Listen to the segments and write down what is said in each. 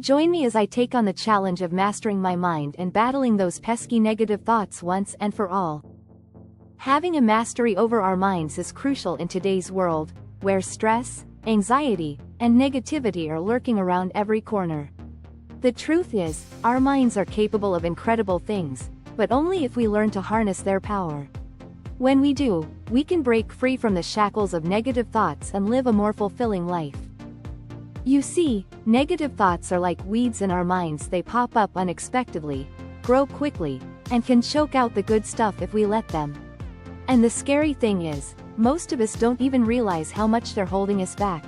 Join me as I take on the challenge of mastering my mind and battling those pesky negative thoughts once and for all. Having a mastery over our minds is crucial in today's world, where stress, anxiety, and negativity are lurking around every corner. The truth is, our minds are capable of incredible things, but only if we learn to harness their power. When we do, we can break free from the shackles of negative thoughts and live a more fulfilling life. You see, negative thoughts are like weeds in our minds. They pop up unexpectedly, grow quickly, and can choke out the good stuff if we let them. And the scary thing is, most of us don't even realize how much they're holding us back.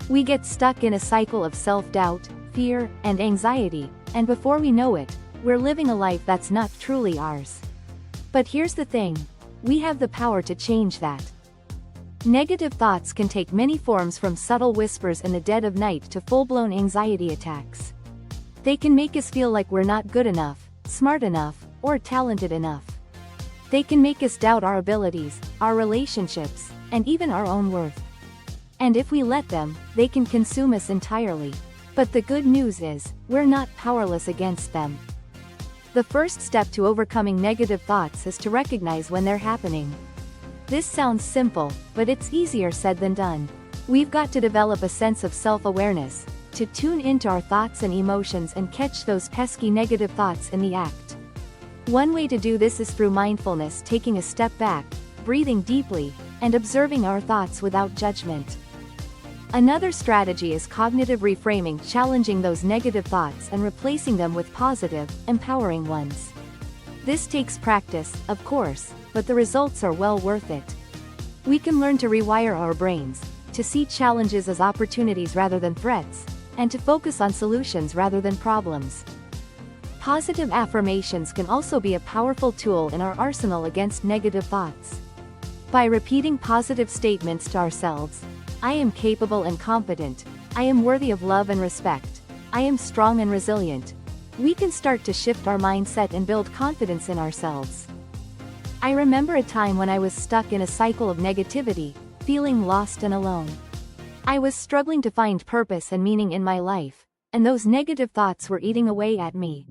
We get stuck in a cycle of self-doubt, fear, and anxiety, and before we know it, we're living a life that's not truly ours. But here's the thing. We have the power to change that. Negative thoughts can take many forms, from subtle whispers in the dead of night to full-blown anxiety attacks. They can make us feel like we're not good enough, smart enough, or talented enough. They can make us doubt our abilities, our relationships, and even our own worth. And if we let them, they can consume us entirely. But the good news is, we're not powerless against them. The first step to overcoming negative thoughts is to recognize when they're happening. This sounds simple, but it's easier said than done. We've got to develop a sense of self-awareness, to tune into our thoughts and emotions and catch those pesky negative thoughts in the act. One way to do this is through mindfulness, taking a step back, breathing deeply, and observing our thoughts without judgment. Another strategy is cognitive reframing, challenging those negative thoughts and replacing them with positive, empowering ones. This takes practice, of course, but the results are well worth it. We can learn to rewire our brains, to see challenges as opportunities rather than threats, and to focus on solutions rather than problems. Positive affirmations can also be a powerful tool in our arsenal against negative thoughts. By repeating positive statements to ourselves, I am capable and competent, I am worthy of love and respect, I am strong and resilient, we can start to shift our mindset and build confidence in ourselves. I remember a time when I was stuck in a cycle of negativity, feeling lost and alone. I was struggling to find purpose and meaning in my life, and those negative thoughts were eating away at me.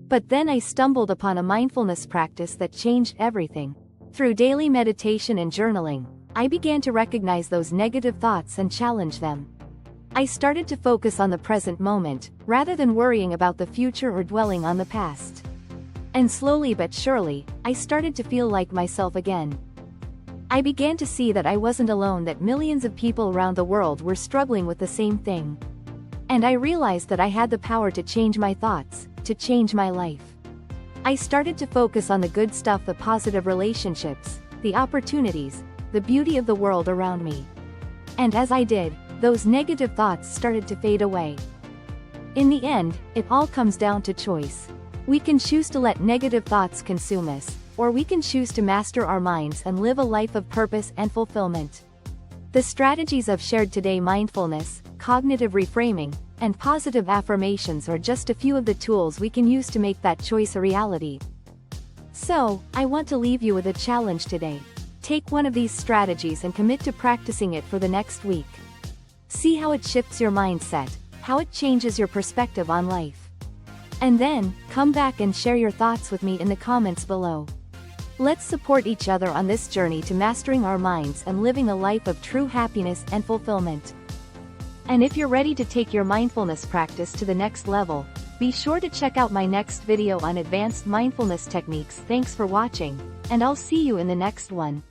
But then I stumbled upon a mindfulness practice that changed everything. Through daily meditation and journaling, I began to recognize those negative thoughts and challenge them. I started to focus on the present moment, rather than worrying about the future or dwelling on the past. And slowly but surely, I started to feel like myself again. I began to see that I wasn't alone, that millions of people around the world were struggling with the same thing. And I realized that I had the power to change my thoughts, to change my life. I started to focus on the good stuff, the positive relationships, the opportunities, the beauty of the world around me. And as I did, those negative thoughts started to fade away. In the end, it all comes down to choice. We can choose to let negative thoughts consume us, or we can choose to master our minds and live a life of purpose and fulfillment. The strategies I've shared today, mindfulness, cognitive reframing, and positive affirmations, are just a few of the tools we can use to make that choice a reality. So, I want to leave you with a challenge today. Take one of these strategies and commit to practicing it for the next week. See how it shifts your mindset, how it changes your perspective on life. And then, come back and share your thoughts with me in the comments below. Let's support each other on this journey to mastering our minds and living a life of true happiness and fulfillment. And if you're ready to take your mindfulness practice to the next level, be sure to check out my next video on advanced mindfulness techniques. Thanks for watching, and I'll see you in the next one.